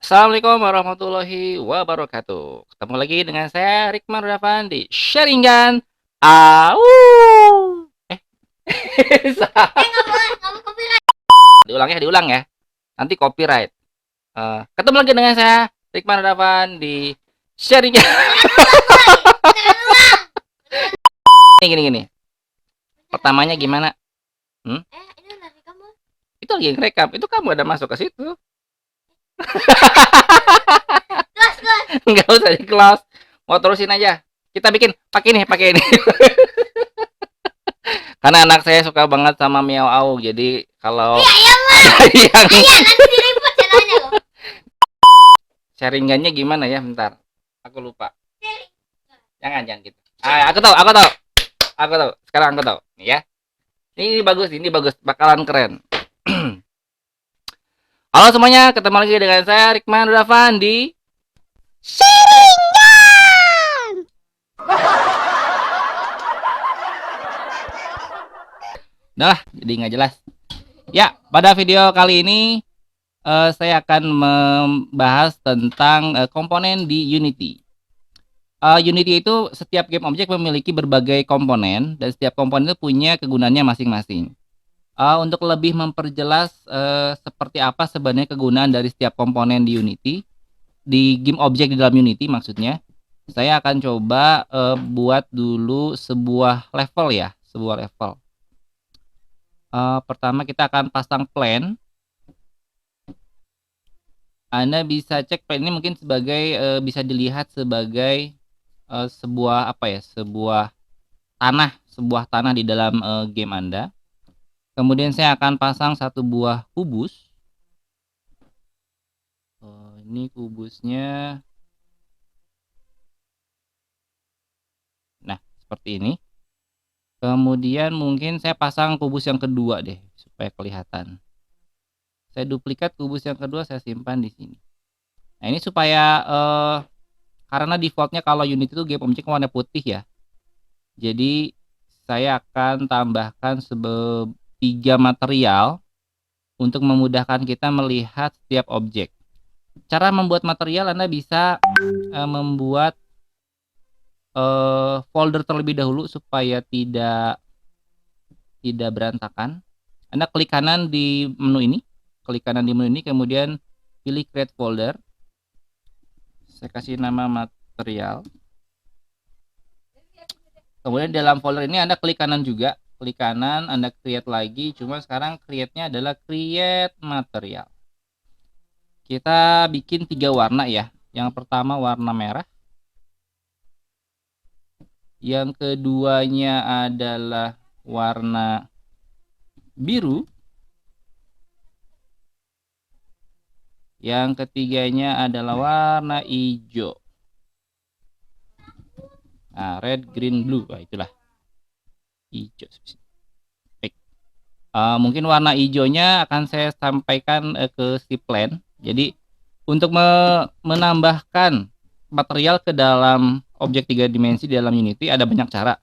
Assalamualaikum warahmatullahi wabarakatuh. Ketemu lagi dengan saya Rikman Ravan di Sharingan. Au. Eh, Nggak mau copyright. diulang ya. Nanti copyright. Ketemu lagi dengan saya Rikman Ravan di Sharingan. Beneran ulang. Gini. Pertamanya gimana? Ini dari kamu. Itu lagi ngerekam. Itu kamu ada masuk ke situ. Gas. Nggak usah di close. Mau terusin aja. Kita bikin pakai ini. Karena anak saya suka banget sama Miao Au. Jadi kalau Iya mah. yang Iya nanti direport channelnya loh. sharingannya gimana ya? Bentar. Aku lupa. Jangan gitu. Aku tahu. Sekarang aku tahu. Nih ya. Ini bagus. Bakalan keren. Halo semuanya, ketemu lagi dengan saya Rikman Ravan di Sharingan. Udah lah, jadi nggak jelas. Ya, pada video kali ini saya akan membahas tentang komponen di Unity. Unity itu setiap game objek memiliki berbagai komponen dan setiap komponen itu punya kegunaannya masing-masing. Untuk lebih memperjelas seperti apa sebenarnya kegunaan dari setiap komponen di Unity, di game objek di dalam Unity maksudnya, saya akan coba buat dulu sebuah level ya, sebuah level. Pertama kita akan pasang plan. Anda bisa cek plan ini mungkin sebagai bisa dilihat sebagai sebuah apa ya, sebuah tanah di dalam game Anda. Kemudian saya akan pasang satu buah kubus. Ini kubusnya. Nah, seperti ini. Kemudian mungkin saya pasang kubus yang kedua deh supaya kelihatan. Saya duplikat kubus yang kedua, saya simpan di sini. Nah, ini supaya karena defaultnya kalau unit itu game objek warna putih ya. Jadi saya akan tambahkan 3 material untuk memudahkan kita melihat setiap objek. Cara membuat material Anda bisa membuat folder terlebih dahulu supaya tidak berantakan. Anda klik kanan di menu ini, kemudian pilih create folder. Saya kasih nama material. Kemudian dalam folder ini Anda klik kanan juga, Anda create lagi, cuma sekarang create-nya adalah create material. Kita bikin 3 warna ya. Yang pertama warna merah. Yang keduanya adalah warna biru. Yang ketiganya adalah warna hijau. Nah, red, green, blue. Nah, itulah. Hijau. Baik. Mungkin warna hijaunya akan saya sampaikan ke si plan. Jadi, untuk menambahkan material ke dalam objek 3 dimensi di dalam Unity ada banyak cara.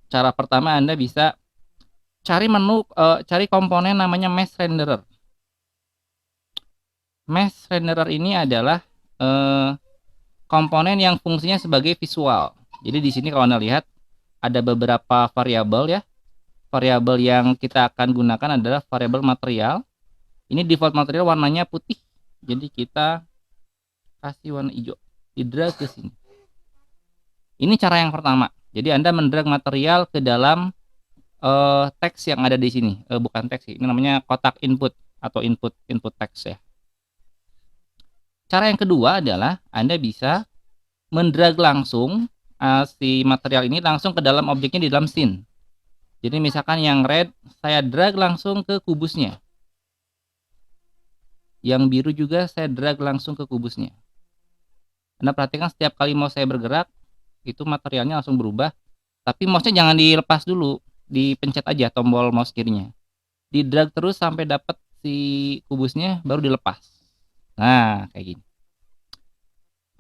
Cara pertama Anda bisa cari komponen namanya mesh renderer. Mesh renderer ini adalah komponen yang fungsinya sebagai visual. Jadi di sini kalau Anda lihat ada beberapa variabel ya. Variabel yang kita akan gunakan adalah variabel material. Ini default material warnanya putih. Jadi kita kasih warna hijau. Di-drag ke sini. Ini cara yang pertama. Jadi Anda mendrag material ke dalam teks yang ada di sini. Bukan teks sih, ini namanya kotak input atau input teks ya. Cara yang kedua adalah Anda bisa mendrag langsung si material ini langsung ke dalam objeknya di dalam scene. Jadi misalkan yang red saya drag langsung ke kubusnya. Yang biru juga saya drag langsung ke kubusnya. Anda perhatikan setiap kali mouse saya bergerak itu materialnya langsung berubah. Tapi mouse-nya jangan dilepas dulu, dipencet aja tombol mouse kirinya. Di drag terus sampai dapat si kubusnya baru dilepas. Nah, kayak gini.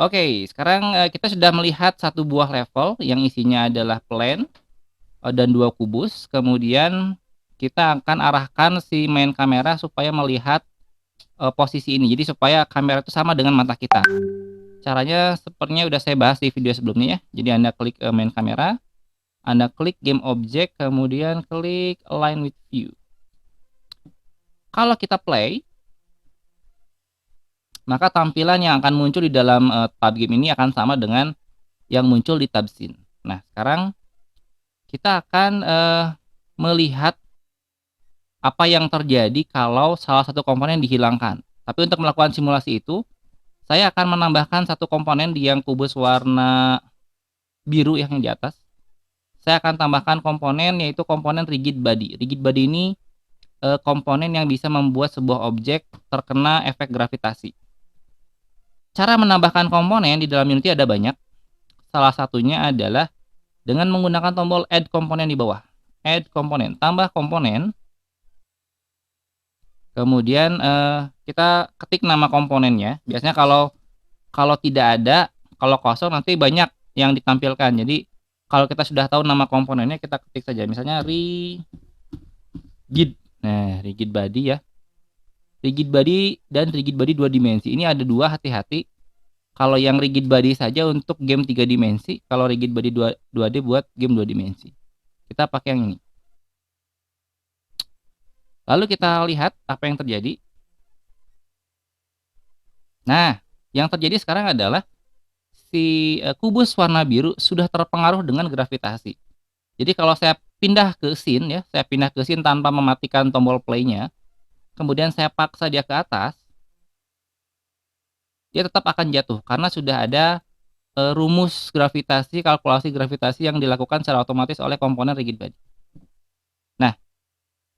Oke, sekarang kita sudah melihat satu buah level yang isinya adalah plan dan 2 kubus. Kemudian kita akan arahkan si main kamera supaya melihat posisi ini. Jadi supaya kamera itu sama dengan mata kita. Caranya sepertinya udah saya bahas di video sebelumnya ya. Jadi Anda klik main kamera, Anda klik game object, kemudian klik align with view. Kalau kita play, maka tampilan yang akan muncul di dalam tab game ini akan sama dengan yang muncul di tab scene. Nah, sekarang kita akan melihat apa yang terjadi kalau salah satu komponen dihilangkan. Tapi untuk melakukan simulasi itu, saya akan menambahkan satu komponen di yang kubus warna biru yang di atas. Saya akan tambahkan komponen yaitu komponen rigid body. Rigid body ini komponen yang bisa membuat sebuah objek terkena efek gravitasi. Cara menambahkan komponen di dalam Unity ada banyak. Salah satunya adalah dengan menggunakan tombol add komponen di bawah. Add komponen, tambah komponen. Kemudian kita ketik nama komponennya. Biasanya kalau tidak ada, kalau kosong nanti banyak yang ditampilkan. Jadi kalau kita sudah tahu nama komponennya, kita ketik saja. Misalnya rigid. Nah, rigid body ya. Rigid body dan rigid body 2 dimensi. Ini ada 2, hati-hati. Kalau yang rigid body saja untuk game 3 dimensi, kalau rigid body 2D buat game 2 dimensi. Kita pakai yang ini. Lalu kita lihat apa yang terjadi. Nah, yang terjadi sekarang adalah si kubus warna biru sudah terpengaruh dengan gravitasi. Jadi kalau saya pindah ke scene ya, saya pindah ke scene tanpa mematikan tombol play-nya, kemudian saya paksa dia ke atas, dia tetap akan jatuh karena sudah ada rumus gravitasi, kalkulasi gravitasi yang dilakukan secara otomatis oleh komponen rigid body. Nah,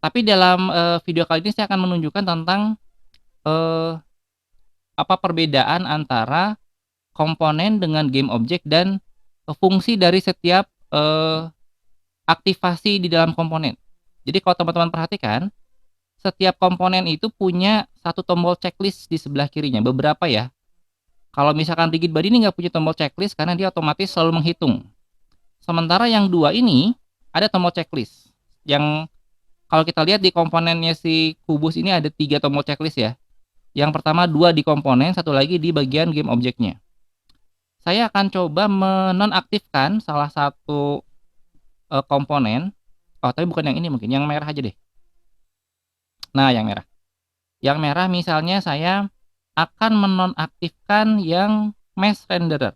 tapi dalam video kali ini saya akan menunjukkan tentang apa perbedaan antara komponen dengan game object dan fungsi dari setiap aktivasi di dalam komponen. Jadi kalau teman-teman perhatikan, setiap komponen itu punya satu tombol checklist di sebelah kirinya, beberapa ya. Kalau misalkan rigid body ini nggak punya tombol checklist karena dia otomatis selalu menghitung. Sementara yang 2 ini ada tombol checklist. Yang kalau kita lihat di komponennya si kubus ini ada 3 tombol checklist ya. Yang pertama 2 di komponen, 1 lagi di bagian game objeknya. Saya akan coba menonaktifkan salah satu komponen. Oh, tapi bukan yang ini, mungkin yang merah aja deh. Nah, yang merah. Yang merah misalnya saya akan menonaktifkan yang mesh renderer.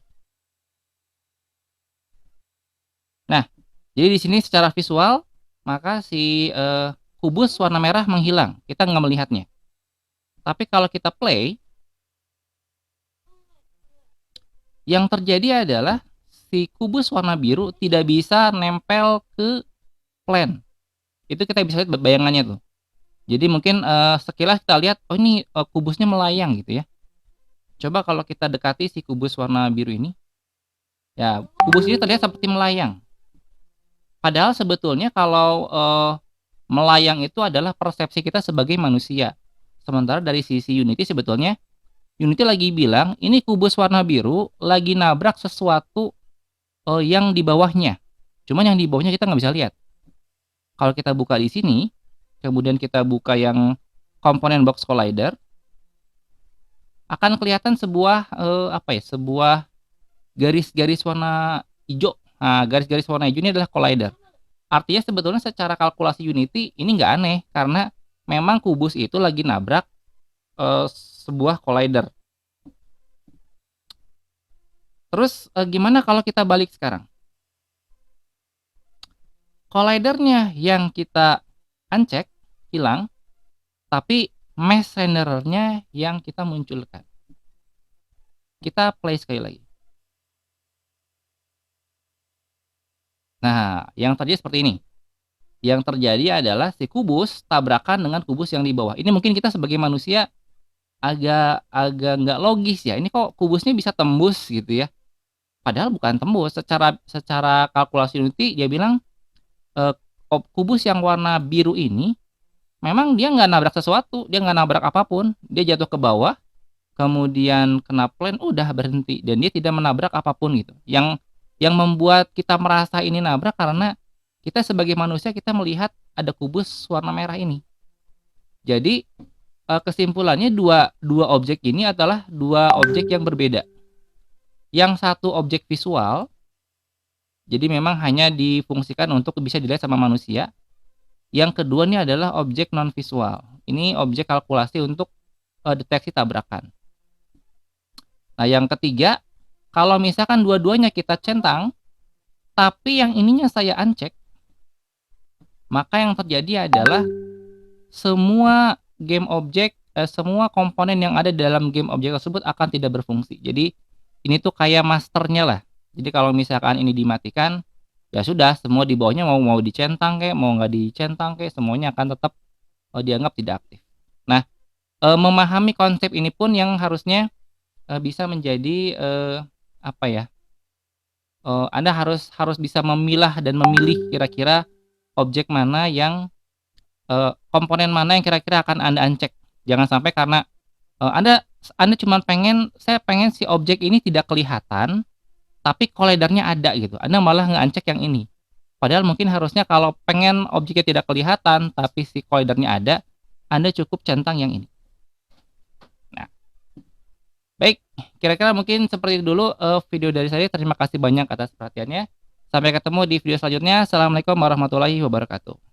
Nah, jadi di sini secara visual maka si kubus warna merah menghilang. Kita nggak melihatnya. Tapi kalau kita play, yang terjadi adalah si kubus warna biru tidak bisa nempel ke plane. Itu kita bisa lihat bayangannya tuh. Jadi mungkin sekilas kita lihat, oh ini kubusnya melayang gitu ya. Coba kalau kita dekati si kubus warna biru ini. Ya, kubus ini terlihat seperti melayang. Padahal sebetulnya kalau melayang itu adalah persepsi kita sebagai manusia. Sementara dari sisi Unity sebetulnya, Unity lagi bilang, ini kubus warna biru lagi nabrak sesuatu yang di bawahnya. Cuman yang di bawahnya kita nggak bisa lihat. Kalau kita buka di sini, kemudian kita buka yang komponen box collider, akan kelihatan sebuah sebuah garis-garis warna hijau. Nah, garis-garis warna hijau ini adalah collider. Artinya sebetulnya secara kalkulasi Unity ini nggak aneh karena memang kubus itu lagi nabrak sebuah collider. Terus gimana kalau kita balik sekarang? Collidernya yang kita uncheck, hilang, tapi mesh renderernya yang kita munculkan. Kita play sekali lagi. Nah, yang terjadi seperti ini. Yang terjadi adalah si kubus tabrakan dengan kubus yang di bawah. Ini mungkin kita sebagai manusia agak nggak logis ya. Ini kok kubusnya bisa tembus gitu ya. Padahal bukan tembus. Secara kalkulasi Unity dia bilang kubus yang warna biru ini memang dia nggak nabrak sesuatu, dia nggak nabrak apapun, dia jatuh ke bawah, kemudian kena plane, udah berhenti dan dia tidak menabrak apapun gitu. Yang membuat kita merasa ini nabrak karena kita sebagai manusia kita melihat ada kubus warna merah ini. Jadi kesimpulannya dua objek ini adalah dua objek yang berbeda. Yang satu objek visual, jadi memang hanya difungsikan untuk bisa dilihat sama manusia. Yang kedua ini adalah objek non visual. Ini objek kalkulasi untuk deteksi tabrakan. Nah, yang ketiga, kalau misalkan dua-duanya kita centang, tapi yang ininya saya uncheck, maka yang terjadi adalah semua game objek, semua komponen yang ada dalam game objek tersebut akan tidak berfungsi. Jadi ini tuh kayak masternya lah. Jadi kalau misalkan ini dimatikan, ya sudah, semua di bawahnya mau dicentang kayak mau nggak dicentang kayak semuanya akan tetap dianggap tidak aktif. Nah, memahami konsep ini pun yang harusnya bisa menjadi apa ya? Anda harus bisa memilah dan memilih kira-kira objek mana yang komponen mana yang kira-kira akan Anda uncheck. Jangan sampai karena Anda cuma saya pengen si objek ini tidak kelihatan, tapi collidernya ada gitu. Anda malah nge-uncheck yang ini. Padahal mungkin harusnya kalau pengen objeknya tidak kelihatan, tapi si collidernya ada, Anda cukup centang yang ini. Nah, baik, kira-kira mungkin seperti itu dulu video dari saya. Terima kasih banyak atas perhatiannya. Sampai ketemu di video selanjutnya. Assalamualaikum warahmatullahi wabarakatuh.